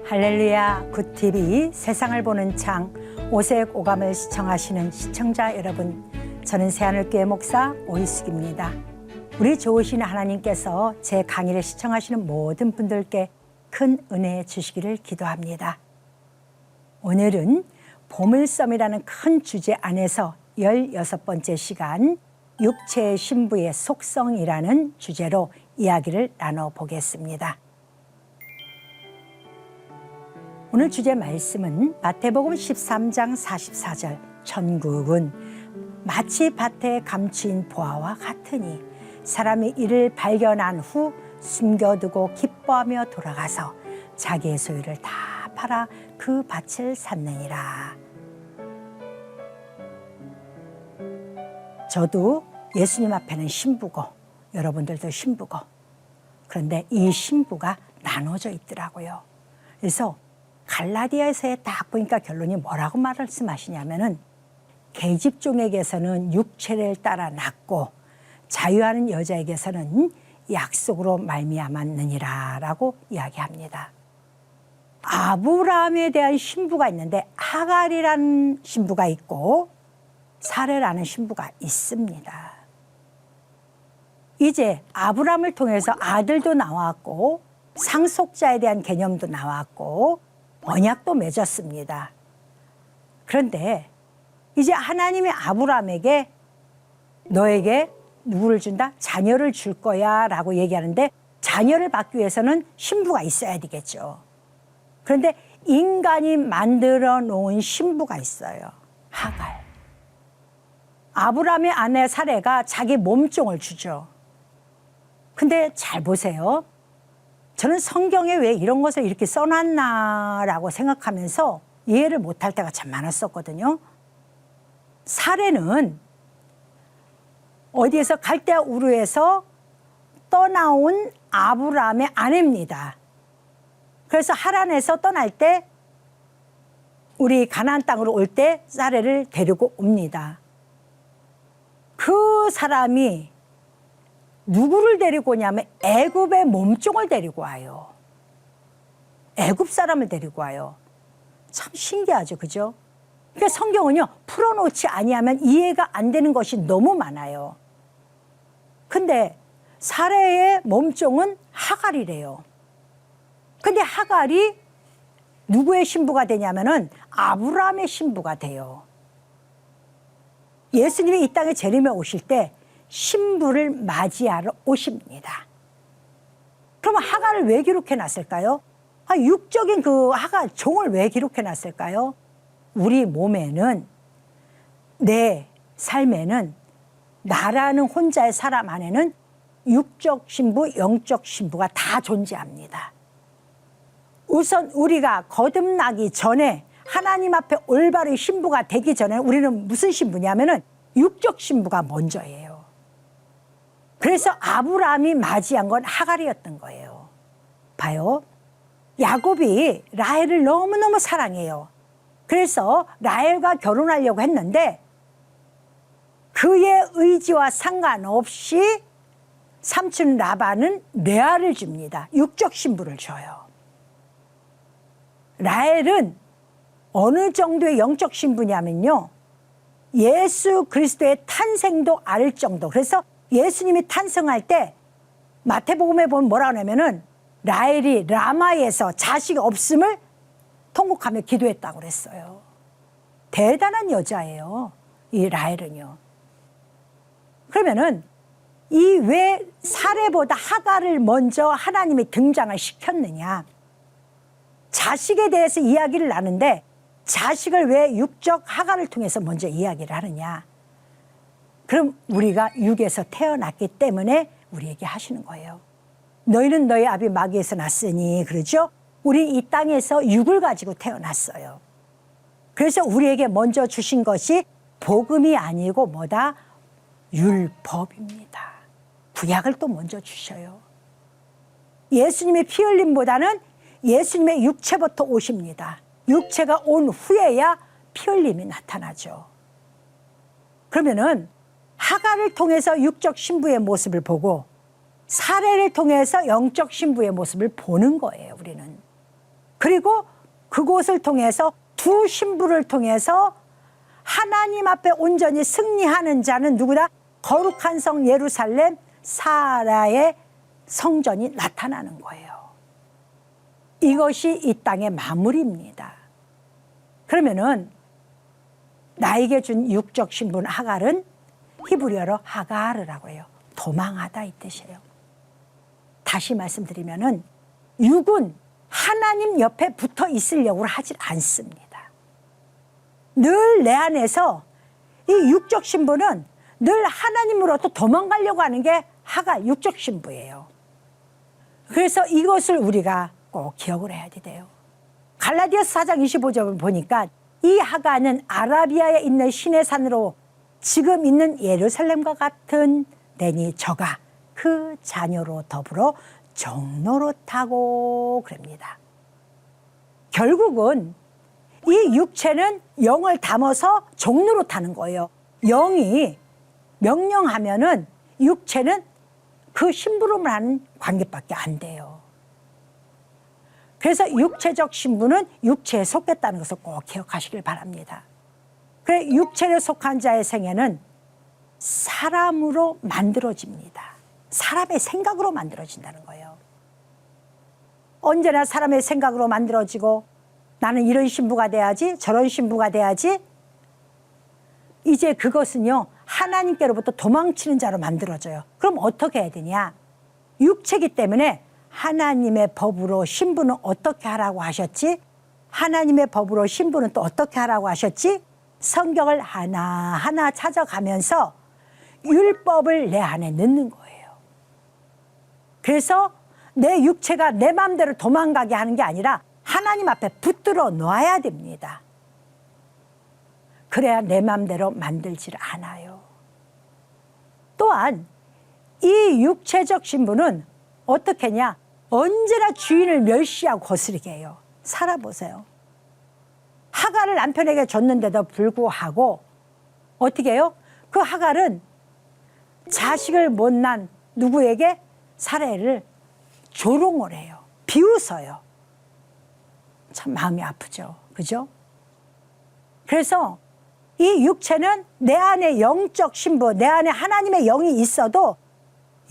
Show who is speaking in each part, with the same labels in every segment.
Speaker 1: 할렐루야 굿TV 세상을 보는 창 오색 오감을 시청하시는 시청자 여러분, 저는 새하늘교회 목사 오희숙입니다. 우리 좋으신 하나님께서 제 강의를 시청하시는 모든 분들께 큰 은혜 주시기를 기도합니다. 오늘은 보물섬이라는 큰 주제 안에서 16번째 시간 육체의 신부의 속성이라는 주제로 이야기를 나눠보겠습니다. 오늘 주제 말씀은 마태복음 13장 44절, 천국은 마치 밭에 감추인 보화와 같으니 사람이 이를 발견한 후 숨겨두고 기뻐하며 돌아가서 자기의 소유를 다 팔아 그 밭을 샀느니라. 저도 예수님 앞에는 신부고 여러분들도 신부고, 그런데 이 신부가 나눠져 있더라고요. 그래서 갈라디아서에 딱 보니까 결론이 뭐라고 말씀하시냐면은 계집종에게서는 육체를 따라 낳고 자유하는 여자에게서는 약속으로 말미암았느니라 라고 이야기합니다. 아브라함에 대한 신부가 있는데 하갈이라는 신부가 있고 사레라는 신부가 있습니다. 이제 아브라함을 통해서 아들도 나왔고 상속자에 대한 개념도 나왔고 언약도 맺었습니다. 그런데 이제 하나님이 아브라함에게 너에게 누구를 준다? 자녀를 줄 거야 라고 얘기하는데, 자녀를 받기 위해서는 신부가 있어야 되겠죠. 그런데 인간이 만들어 놓은 신부가 있어요. 하갈. 아브라함의 아내 사레가 자기 몸종을 주죠. 근데 잘 보세요. 저는 성경에 왜 이런 것을 이렇게 써놨나라고 생각하면서 이해를 못할 때가 참 많았었거든요. 사레는 어디에서 갈대아 우르에서 떠나온 아브라함의 아내입니다. 그래서 하란에서 떠날 때 우리 가나안 땅으로 올 때 사레를 데리고 옵니다. 그 사람이 누구를 데리고 오냐면 애굽의 몸종을 데리고 와요. 애굽 사람을 데리고 와요. 참 신기하죠, 그죠? 그러니까 성경은요, 풀어놓지 아니하면 이해가 안 되는 것이 너무 많아요. 근데 사레의 몸종은 하갈이래요. 근데 하갈이 누구의 신부가 되냐면은 아브라함의 신부가 돼요. 예수님이 이 땅에 재림에 오실 때 신부를 맞이하러 오십니다. 그러면 하갈을 왜 기록해 놨을까요? 육적인 그 하갈 종을 왜 기록해 놨을까요? 우리 몸에는, 내 삶에는, 나라는 혼자의 사람 안에는 육적 신부, 영적 신부가 다 존재합니다. 우선 우리가 거듭나기 전에, 하나님 앞에 올바른 신부가 되기 전에 우리는 무슨 신부냐면은 육적 신부가 먼저예요. 그래서 아브라함이 맞이한 건 하갈이었던 거예요. 봐요. 야곱이 라헬을 너무너무 사랑해요. 그래서 라헬과 결혼하려고 했는데 그의 의지와 상관없이 삼촌 라반은 레아를 줍니다. 육적 신부를 줘요. 라헬은 어느 정도의 영적 신부냐면요, 예수 그리스도의 탄생도 알 정도. 그래서 예수님이 탄생할 때 마태복음에 보면 뭐라고 하냐면은 라헬이 라마에서 자식이 없음을 통곡하며 기도했다고 그랬어요. 대단한 여자예요, 이 라헬은요. 그러면은 이 왜 사레보다 하갈을 먼저 하나님이 등장을 시켰느냐? 자식에 대해서 이야기를 나누는데 자식을 왜 육적 하갈을 통해서 먼저 이야기를 하느냐? 그럼 우리가 육에서 태어났기 때문에 우리에게 하시는 거예요. 너희는 너희 아비 마귀에서 났으니, 그러죠? 우리 이 땅에서 육을 가지고 태어났어요. 그래서 우리에게 먼저 주신 것이 복음이 아니고 뭐다? 율법입니다. 구약을 또 먼저 주셔요. 예수님의 피 흘림보다는 예수님의 육체부터 오십니다. 육체가 온 후에야 피 흘림이 나타나죠. 그러면은 하갈을 통해서 육적 신부의 모습을 보고 사례를 통해서 영적 신부의 모습을 보는 거예요, 우리는. 그리고 그곳을 통해서 두 신부를 통해서 하나님 앞에 온전히 승리하는 자는 누구다? 거룩한 성 예루살렘 사라의 성전이 나타나는 거예요. 이것이 이 땅의 마무리입니다. 그러면은 나에게 준 육적 신분 하갈은 히브리어로 하가르라고 해요. 도망하다 이 뜻이에요. 다시 말씀드리면은 육은 하나님 옆에 붙어 있으려고 하질 않습니다. 늘 내 안에서 이 육적 신부는 늘 하나님으로부터 도망가려고 하는 게 하갈 육적 신부예요. 그래서 이것을 우리가 꼭 기억을 해야 돼요. 갈라디아서 4장 25절을 보니까 이 하갈은 아라비아에 있는 신의 산으로 지금 있는 예루살렘과 같은 데니 저가 그 자녀로 더불어 종노릇하고 그럽니다. 결국은 이 육체는 영을 담아서 종노릇하는 거예요. 영이 명령하면은 육체는 그 심부름을 관계밖에 안 돼요. 그래서 육체적 신분은 육체에 속했다는 것을 꼭 기억하시길 바랍니다. 그래 육체에 속한 자의 생애는 사람으로 만들어집니다. 사람의 생각으로 만들어진다는 거예요. 언제나 사람의 생각으로 만들어지고 나는 이런 신부가 돼야지 저런 신부가 돼야지 이제 그것은요 하나님께로부터 도망치는 자로 만들어져요. 그럼 어떻게 해야 되냐? 육체이기 때문에 하나님의 법으로 신부는 어떻게 하라고 하셨지? 하나님의 법으로 신부는 또 어떻게 하라고 하셨지? 성경을 하나하나 찾아가면서 율법을 내 안에 넣는 거예요. 그래서 내 육체가 내 마음대로 도망가게 하는 게 아니라 하나님 앞에 붙들어 놓아야 됩니다. 그래야 내 마음대로 만들질 않아요. 또한 이 육체적 신부는 어떻게 하냐? 언제나 주인을 멸시하고 거스르게 해요. 살아보세요. 하갈을 남편에게 줬는데도 불구하고 어떻게 해요? 그 하갈은 자식을 못 낳은 누구에게 사례를 조롱을 해요. 비웃어요. 참 마음이 아프죠. 그죠? 그래서 이 육체는 내 안에 영적 신부, 내 안에 하나님의 영이 있어도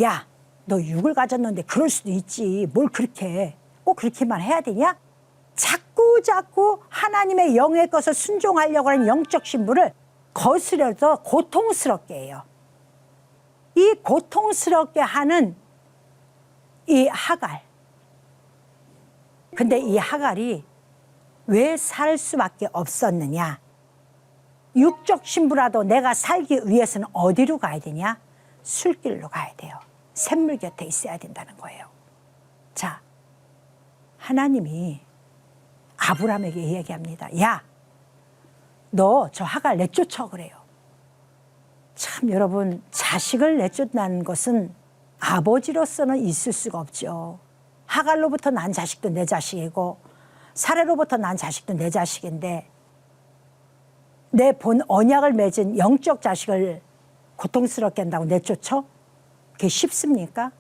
Speaker 1: 야, 너 육을 가졌는데 그럴 수도 있지. 뭘 그렇게 꼭 그렇게만 해야 되냐? 자꾸 하나님의 영의 것을 순종하려고 하는 영적 신부를 거스려서 고통스럽게 해요. 이 고통스럽게 하는 이 하갈. 근데 이 하갈이 왜 살 수밖에 없었느냐? 육적 신부라도 내가 살기 위해서는 어디로 가야 되냐? 술길로 가야 돼요. 샘물 곁에 있어야 된다는 거예요. 자, 하나님이 아브라함에게 이야기합니다. 야, 너 저 하갈 내쫓아 그래요. 참 여러분, 자식을 내쫓는 것은 아버지로서는 있을 수가 없죠. 하갈로부터 난 자식도 내 자식이고 사례로부터 난 자식도 내 자식인데 내 본 언약을 맺은 영적 자식을 고통스럽게 한다고 내쫓아? 그게 쉽습니까?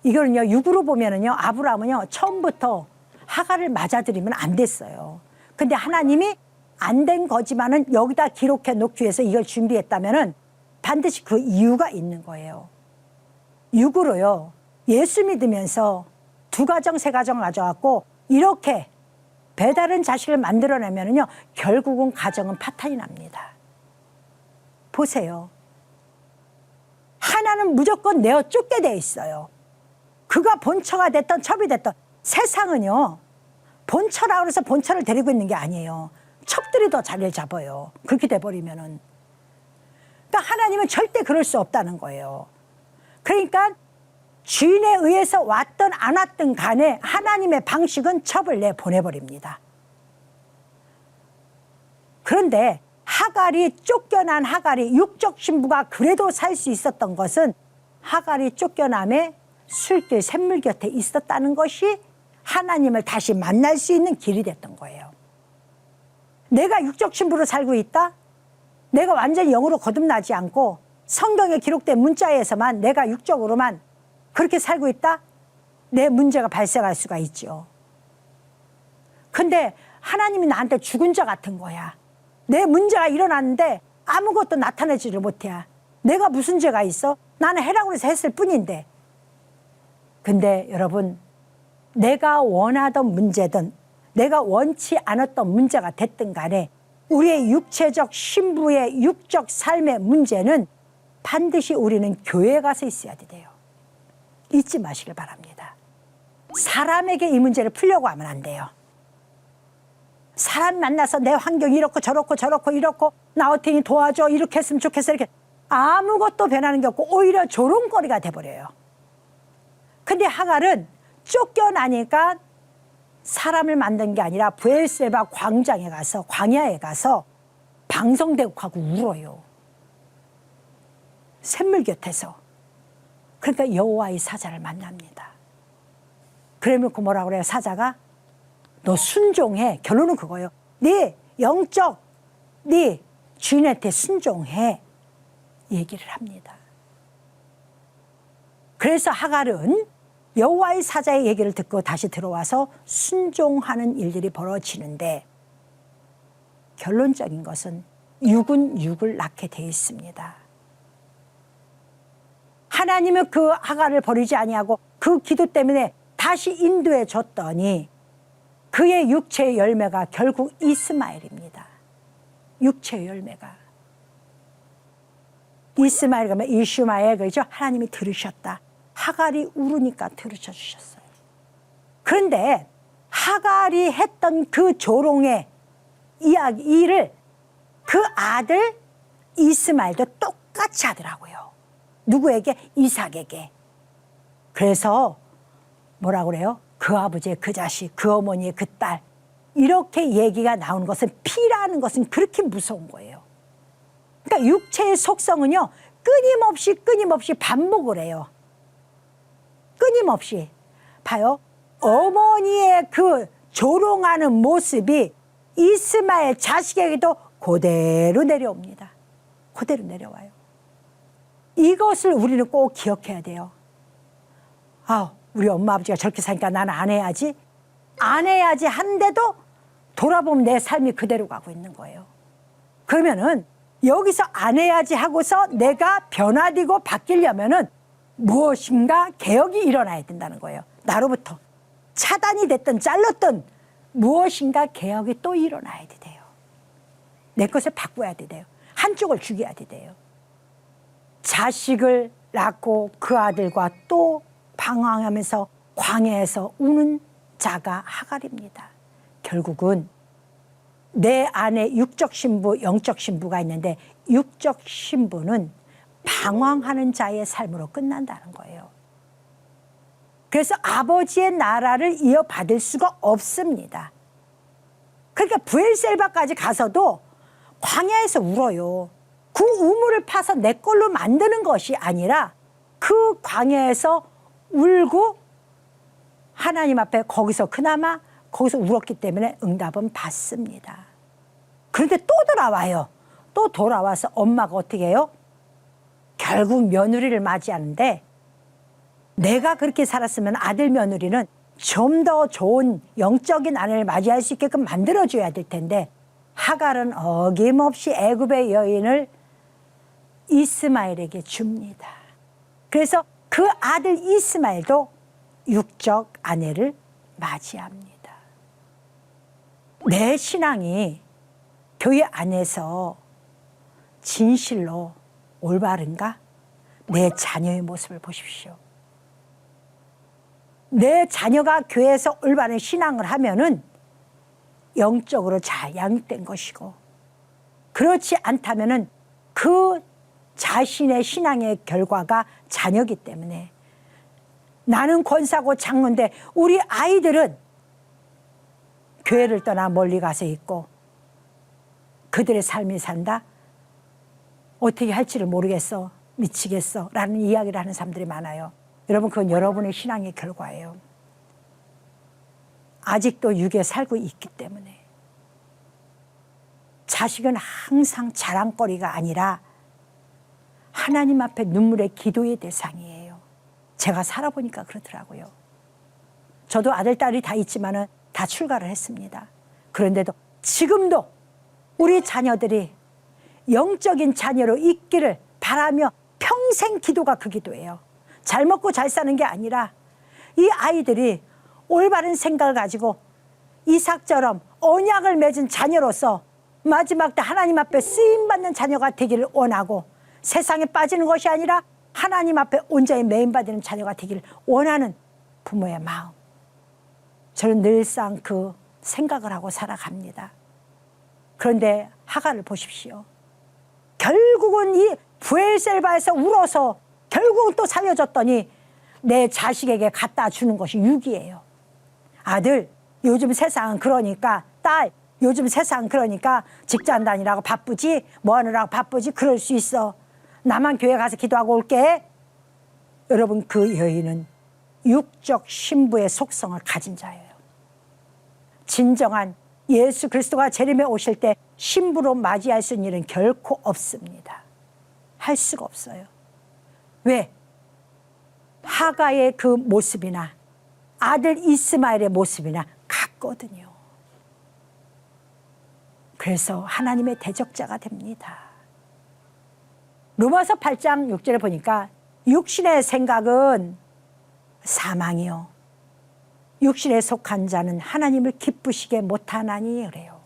Speaker 1: 이거는요, 육으로 보면은요, 아브라함은요, 처음부터 하갈을 맞아들이면 안 됐어요. 근데 하나님이 안 된 거지만은 여기다 기록해 놓기 위해서 이걸 준비했다면은 반드시 그 이유가 있는 거예요. 육으로요, 예수 믿으면서 두 가정, 세 가정 가져왔고, 이렇게 배다른 자식을 만들어내면은요, 결국은 가정은 파탄이 납니다. 보세요. 하나는 무조건 내어 쫓게 돼 있어요. 그가 본처가 됐던 첩이 됐던 세상은요, 본처라고 해서 본처를 데리고 있는 게 아니에요. 첩들이 더 자리를 잡아요. 그렇게 돼버리면은. 그러니까 하나님은 절대 그럴 수 없다는 거예요. 그러니까 주인에 의해서 왔든 안 왔든 간에 하나님의 방식은 첩을 내보내버립니다. 그런데 하갈이 쫓겨난 하갈이 육적 신부가 그래도 살 수 있었던 것은 하갈이 쫓겨남에 술길 샘물 곁에 있었다는 것이 하나님을 다시 만날 수 있는 길이 됐던 거예요. 내가 육적 신부로 살고 있다? 내가 완전히 영으로 거듭나지 않고 성경에 기록된 문자에서만 내가 육적으로만 그렇게 살고 있다? 내 문제가 발생할 수가 있죠. 근데 하나님이 나한테 죽은 자 같은 거야. 내 문제가 일어났는데 아무것도 나타내지를 못해. 내가 무슨 죄가 있어? 나는 해라고 해서 했을 뿐인데. 근데 여러분, 내가 원하던 문제든 내가 원치 않았던 문제가 됐든 간에 우리의 육체적 신부의 육적 삶의 문제는 반드시 우리는 교회에 가서 있어야 돼요. 잊지 마시길 바랍니다. 사람에게 이 문제를 풀려고 하면 안 돼요. 사람 만나서 내 환경이 이렇고 저렇고 저렇고 이렇고 나 어떻게 도와줘 이렇게 했으면 좋겠어 이렇게 아무것도 변하는 게 없고 오히려 조롱거리가 돼버려요. 근데 하갈은 쫓겨나니까 사람을 만든 게 아니라 브엘세바 광장에 가서 광야에 가서 방성대국하고 울어요. 샘물 곁에서. 그러니까 여호와의 사자를 만납니다. 그러면 그 뭐라고 그래요? 사자가 너 순종해. 결론은 그거예요. 네 영적 네 주인한테 순종해. 얘기를 합니다. 그래서 하갈은 여호와의 사자의 얘기를 듣고 다시 들어와서 순종하는 일들이 벌어지는데 결론적인 것은 육은 육을 낳게 되어 있습니다. 하나님은 그 하갈을 버리지 아니하고 그 기도 때문에 다시 인도해 줬더니 그의 육체의 열매가 결국 이스마엘입니다. 육체의 열매가. 이스마엘 그러면 이슈마엘 그죠? 하나님이 들으셨다. 하갈이 울으니까 들으셔 주셨어요. 그런데 하갈이 했던 그 조롱의 이야기, 일을 그 아들 이스마엘도 똑같이 하더라고요. 누구에게? 이삭에게. 그래서 뭐라고 그래요? 그 아버지의 그 자식, 그 어머니의 그 딸. 이렇게 얘기가 나오는 것은 피라는 것은 그렇게 무서운 거예요. 그러니까 육체의 속성은요. 끊임없이 반복을 해요. 끊임없이. 봐요. 어머니의 그 조롱하는 모습이 이스마엘 자식에게도 그대로 내려옵니다. 그대로 내려와요. 이것을 우리는 꼭 기억해야 돼요. 우리 엄마 아버지가 저렇게 사니까 나는 안 해야지. 안 해야지 한데도 돌아보면 내 삶이 그대로 가고 있는 거예요. 그러면은 여기서 안 해야지 하고서 내가 변화되고 바뀌려면은 무엇인가 개혁이 일어나야 된다는 거예요. 나로부터. 차단이 됐든 잘렸든 무엇인가 개혁이 또 일어나야 돼요. 내 것을 바꿔야 돼요. 한쪽을 죽여야 돼요. 자식을 낳고 그 아들과 또 방황하면서 광야에서 우는 자가 하갈입니다. 결국은 내 안에 육적 신부, 영적 신부가 있는데 육적 신부는 방황하는 자의 삶으로 끝난다는 거예요. 그래서 아버지의 나라를 이어받을 수가 없습니다. 그러니까 브엘셀바까지 가서도 광야에서 울어요. 그 우물을 파서 내 걸로 만드는 것이 아니라 그 광야에서 울고 하나님 앞에 거기서 그나마 거기서 울었기 때문에 응답은 받습니다. 그런데 또 돌아와요. 또 돌아와서 엄마가 어떻게 해요? 결국 며느리를 맞이하는데 내가 그렇게 살았으면 아들 며느리는 좀 더 좋은 영적인 아내를 맞이할 수 있게끔 만들어줘야 될 텐데 하갈은 어김없이 애굽의 여인을 이스마엘에게 줍니다. 그래서 그 아들 이스마엘도 육적 아내를 맞이합니다. 내 신앙이 교회 안에서 진실로 올바른가? 내 자녀의 모습을 보십시오. 내 자녀가 교회에서 올바른 신앙을 하면은 영적으로 잘 양육된 것이고 그렇지 않다면은 그 자신의 신앙의 결과가 자녀이기 때문에 나는 권사고 장로인데 우리 아이들은 교회를 떠나 멀리 가서 있고 그들의 삶이 산다? 어떻게 할지를 모르겠어. 미치겠어. 라는 이야기를 하는 사람들이 많아요. 여러분 그건 여러분의 신앙의 결과예요. 아직도 육에 살고 있기 때문에. 자식은 항상 자랑거리가 아니라 하나님 앞에 눈물의 기도의 대상이에요. 제가 살아보니까 그렇더라고요. 저도 아들, 딸이 다 있지만은 다 출가를 했습니다. 그런데도 지금도 우리 자녀들이 영적인 자녀로 있기를 바라며 평생 기도가 그 기도예요. 잘 먹고 잘 사는 게 아니라 이 아이들이 올바른 생각을 가지고 이삭처럼 언약을 맺은 자녀로서 마지막 때 하나님 앞에 쓰임받는 자녀가 되기를 원하고, 세상에 빠지는 것이 아니라 하나님 앞에 온전히 메인받는 자녀가 되기를 원하는 부모의 마음. 저는 늘상 그 생각을 하고 살아갑니다. 그런데 하갈을 보십시오. 결국은 이 브엘셀바에서 울어서 결국은 또 살려줬더니 내 자식에게 갖다 주는 것이 육이에요. 아들, 요즘 세상은 그러니까, 딸, 요즘 세상은 그러니까 직장 다니라고 바쁘지, 뭐 하느라고 바쁘지, 그럴 수 있어. 나만 교회 가서 기도하고 올게. 여러분, 그 여인은 육적 신부의 속성을 가진 자예요. 진정한 예수 그리스도가 재림에 오실 때 신부로 맞이할 수 있는 일은 결코 없습니다. 할 수가 없어요. 왜? 하가의 그 모습이나 아들 이스마엘의 모습이나 같거든요. 그래서 하나님의 대적자가 됩니다. 로마서 8장 6절에 보니까 육신의 생각은 사망이요, 육신에 속한 자는 하나님을 기쁘시게 못하나니, 그래요.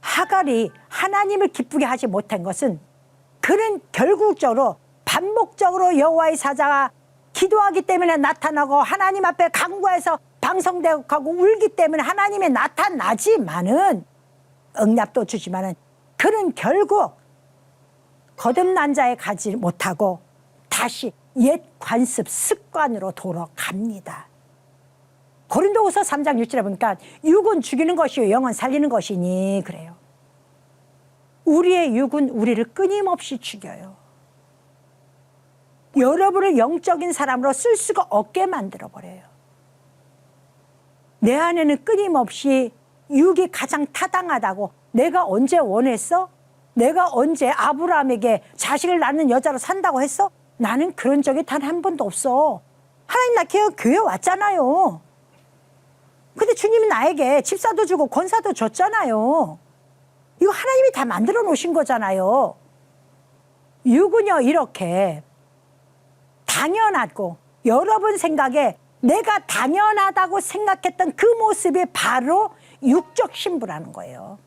Speaker 1: 하갈이 하나님을 기쁘게 하지 못한 것은 그는 결국적으로 반복적으로 여호와의 사자가 기도하기 때문에 나타나고 하나님 앞에 간구해서 방성대하고 울기 때문에 하나님이 나타나지만은, 응답도 주지만은, 그는 결국 거듭난 자에 가지 못하고 다시 옛 관습 습관으로 돌아갑니다. 고린도후서 3장 6절에 보니까 육은 죽이는 것이요 영은 살리는 것이니, 그래요. 우리의 육은 우리를 끊임없이 죽여요. 여러분을 영적인 사람으로 쓸 수가 없게 만들어버려요. 내 안에는 끊임없이 육이 가장 타당하다고, 내가 언제 원했어? 내가 언제 아브라함에게 자식을 낳는 여자로 산다고 했어? 나는 그런 적이 단 한 번도 없어. 하나님 나 교회 왔잖아요. 근데 주님이 나에게 집사도 주고 권사도 줬잖아요. 이거 하나님이 다 만들어 놓으신 거잖아요. 육은요, 이렇게 당연하고 여러분 생각에 내가 당연하다고 생각했던 그 모습이 바로 육적 신부라는 거예요.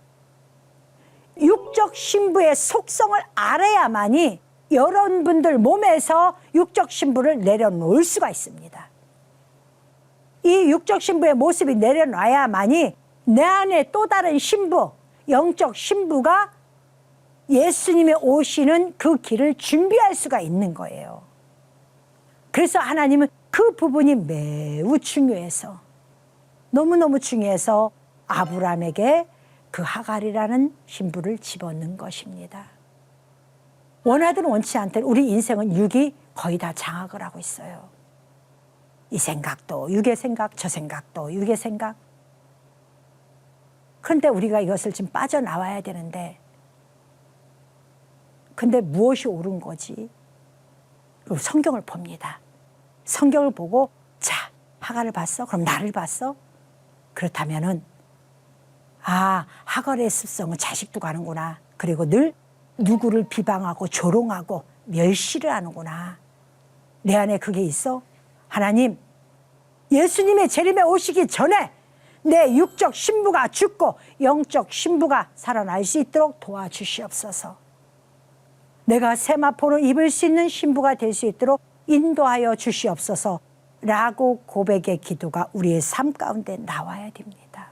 Speaker 1: 육적 신부의 속성을 알아야만이 여러분들 몸에서 육적 신부를 내려놓을 수가 있습니다. 이 육적 신부의 모습이 내려놔야만이 내 안에 또 다른 신부, 영적 신부가 예수님이 오시는 그 길을 준비할 수가 있는 거예요. 그래서 하나님은 그 부분이 매우 중요해서, 너무너무 중요해서 아브라함에게 그 하갈이라는 신부를 집어넣은 것입니다. 원하든 원치 않든 우리 인생은 육이 거의 다 장악을 하고 있어요. 이 생각도 육의 생각, 저 생각도 육의 생각. 그런데 우리가 이것을 좀 빠져나와야 되는데, 근데 무엇이 옳은 거지? 성경을 봅니다. 성경을 보고, 자, 하갈을 봤어? 그럼 나를 봤어? 그렇다면은, 아, 하갈의 습성은 자식도 가는구나. 그리고 늘 누구를 비방하고 조롱하고 멸시를 하는구나. 내 안에 그게 있어? 하나님, 예수님의 재림에 오시기 전에 내 육적 신부가 죽고 영적 신부가 살아날 수 있도록 도와주시옵소서. 내가 세마포를 입을 수 있는 신부가 될 수 있도록 인도하여 주시옵소서 라고 고백의 기도가 우리의 삶 가운데 나와야 됩니다.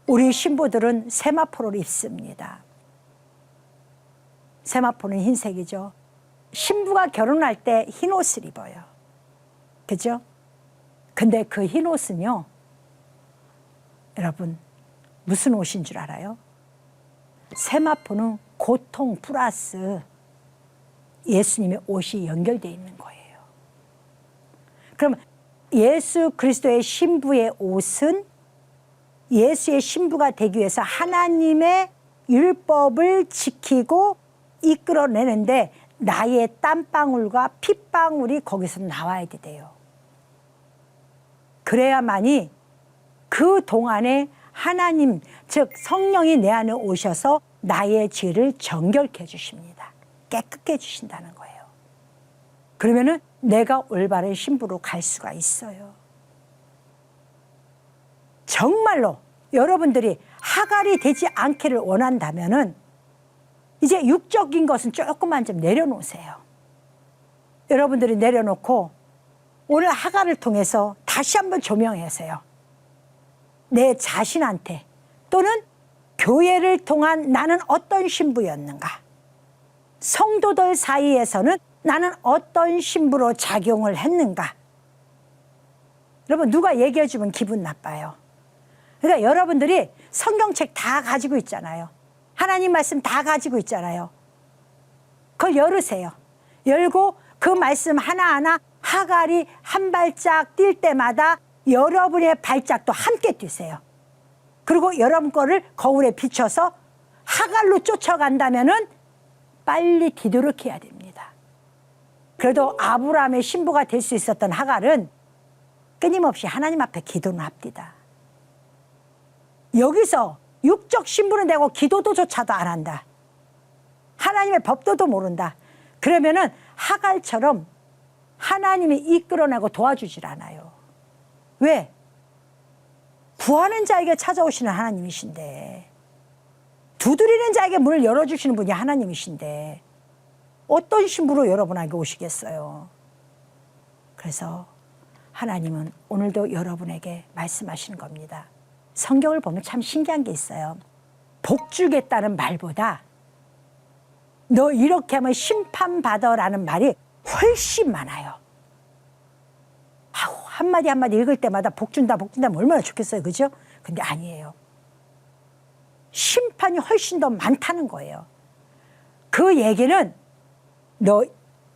Speaker 1: 우리 신부들은 세마포를 입습니다. 세마포는 흰색이죠. 신부가 결혼할 때 흰옷을 입어요. 그죠? 근데 그 흰옷은요, 여러분, 무슨 옷인 줄 알아요? 세마포는 고통 플러스 예수님의 옷이 연결되어 있는 거예요. 그럼 예수 그리스도의 신부의 옷은 예수의 신부가 되기 위해서 하나님의 율법을 지키고 이끌어내는데 나의 땀방울과 핏방울이 거기서 나와야 돼요. 그래야만이 그 동안에 하나님, 즉 성령이 내 안에 오셔서 나의 죄를 정결케 해주십니다. 깨끗게 해주신다는 거예요. 그러면은 내가 올바른 신부로 갈 수가 있어요. 정말로 여러분들이 하갈이 되지 않기를 원한다면은 이제 육적인 것은 조금만 좀 내려놓으세요. 여러분들이 내려놓고 오늘 하갈을 통해서 다시 한번 조명하세요. 내 자신한테 또는 교회를 통한 나는 어떤 신부였는가? 성도들 사이에서는 나는 어떤 신부로 작용을 했는가? 여러분 누가 얘기해 주면 기분 나빠요. 그러니까 여러분들이 성경책 다 가지고 있잖아요. 하나님 말씀 다 가지고 있잖아요. 그걸 열으세요. 열고 그 말씀 하나하나 하갈이 한 발짝 뛸 때마다 여러분의 발짝도 함께 뛰세요. 그리고 여러분 거를 거울에 비춰서 하갈로 쫓아간다면은 빨리 뒤도록해야 됩니다. 그래도 아브라함의 신부가 될 수 있었던 하갈은 끊임없이 하나님 앞에 기도는 합니다. 여기서 육적 신부는 되고 기도도조차도 안 한다. 하나님의 법도도 모른다. 그러면은 하갈처럼 하나님이 이끌어내고 도와주질 않아요. 왜? 구하는 자에게 찾아오시는 하나님이신데, 두드리는 자에게 문을 열어주시는 분이 하나님이신데 어떤 신부로 여러분에게 오시겠어요? 그래서 하나님은 오늘도 여러분에게 말씀하시는 겁니다. 성경을 보면 참 신기한 게 있어요. 복 주겠다는 말보다 너 이렇게 하면 심판받아라는 말이 훨씬 많아요. 아우, 한마디 한마디 읽을 때마다 복 준다 복 준다면 얼마나 좋겠어요. 그죠? 근데 아니에요. 심판이 훨씬 더 많다는 거예요. 그 얘기는 너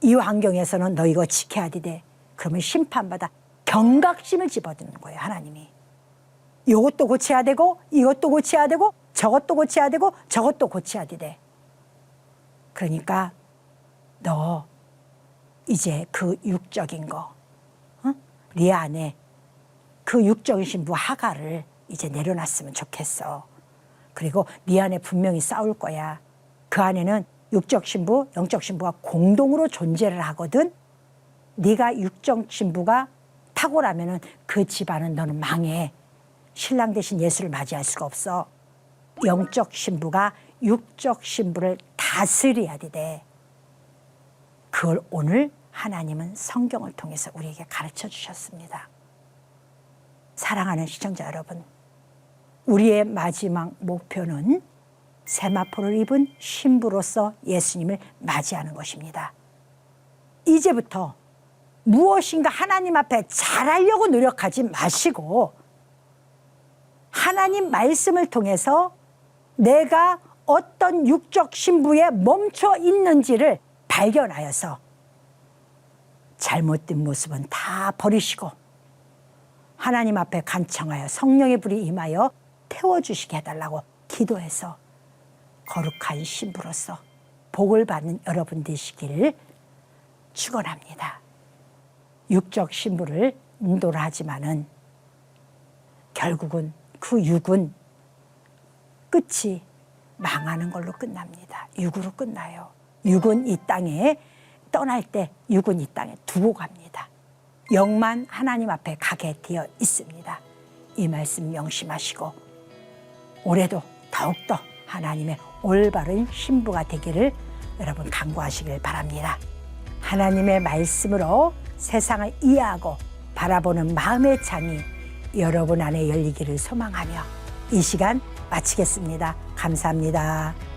Speaker 1: 이 환경에서는 너 이거 지켜야 돼. 그러면 심판받아. 경각심을 집어드는 거예요. 하나님이. 이것도 고쳐야 되고 이것도 고쳐야 되고 저것도 고쳐야 되고 저것도 고쳐야 돼. 그러니까 너 이제 그 육적인 거, 네 안에 그 육적인 신부 하갈을 이제 내려놨으면 좋겠어. 그리고 네 안에 분명히 싸울 거야. 그 안에는 육적 신부, 영적 신부가 공동으로 존재를 하거든. 네가 육적 신부가 탁월하면은 그 집안은 너는 망해. 신랑 대신 예수를 맞이할 수가 없어. 영적 신부가 육적 신부를 다스려야 돼. 그걸 오늘 하나님은 성경을 통해서 우리에게 가르쳐 주셨습니다. 사랑하는 시청자 여러분, 우리의 마지막 목표는 세마포를 입은 신부로서 예수님을 맞이하는 것입니다. 이제부터 무엇인가 하나님 앞에 잘하려고 노력하지 마시고 하나님 말씀을 통해서 내가 어떤 육적 신부에 멈춰 있는지를 발견하여서 잘못된 모습은 다 버리시고 하나님 앞에 간청하여 성령의 불이 임하여 태워주시게 해달라고 기도해서 거룩한 신부로서 복을 받는 여러분 되시기를 축원합니다. 육적 신부를 인도를 하지만은 결국은 그 육은 끝이 망하는 걸로 끝납니다. 육으로 끝나요. 육은 이 땅에 떠날 때 육은 이 땅에 두고 갑니다. 영만 하나님 앞에 가게 되어 있습니다. 이 말씀 명심하시고 올해도 더욱더 하나님의 올바른 신부가 되기를 여러분 간구하시길 바랍니다. 하나님의 말씀으로 세상을 이해하고 바라보는 마음의 창이 여러분 안에 열리기를 소망하며 이 시간 마치겠습니다. 감사합니다.